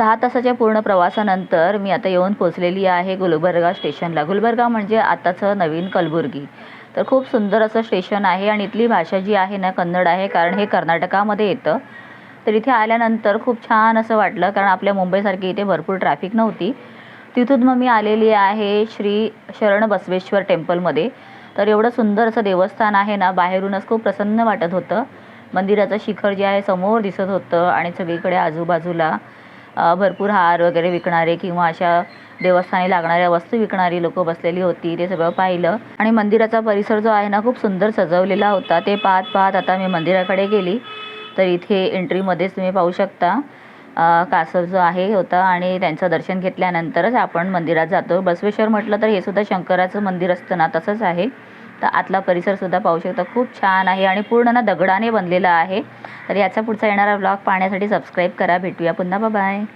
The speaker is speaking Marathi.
10 तासाच्या पूर्ण प्रवासानंतर मी आता येऊन पोहोचलेली आहे गुलबर्गा स्टेशनला. गुलबर्गा म्हणजे आताचं नवीन कलबुर्गी. तर खूप सुंदर असं स्टेशन आहे आणि इथली भाषा जी आहे ना कन्नड आहे, कारण हे कर्नाटकामध्ये येतं. तर इथे आल्यानंतर खूप छान असं वाटलं, कारण आपल्या मुंबईसारखी इथे भरपूर ट्रॅफिक नव्हती. तिथून मग मी आलेली आहे श्री शरण बसवेश्वर टेम्पलमध्ये. तर एवढं सुंदर असं देवस्थान आहे ना, बाहेरूनच खूप प्रसन्न वाटत होतं. मंदिराचं शिखर जे आहे समोर दिसत होतं आणि सगळीकडे आजूबाजूला भरपूर हार वगैरे विकणारे किंवा अशा देवस्थानी लागणाऱ्या वस्तू विकणारी लोकं बसलेली होती. ते सगळं पाहिलं आणि मंदिराचा परिसर जो आहे ना खूप सुंदर सजवलेला होता. ते पाहत आता मी मंदिराकडे गेली. तर इथे एंट्रीमध्येच तुम्ही पाहू शकता कासव जो आहे होता आणि त्यांचं दर्शन घेतल्यानंतरच आपण मंदिरात जातो. बसवेश्वर म्हटलं तर हे सुद्धा शंकराचं मंदिर असतं ना तसंच आहे. तर आतला परिसरसुद्धा पाहू शकता, खूप छान आहे आणि पूर्ण ना दगडाने बनलेला आहे. तर याचा पुढचा येणारा व्लॉग पाहण्यासाठी सबस्क्राईब करा. भेटूया पुन्हा. बाय.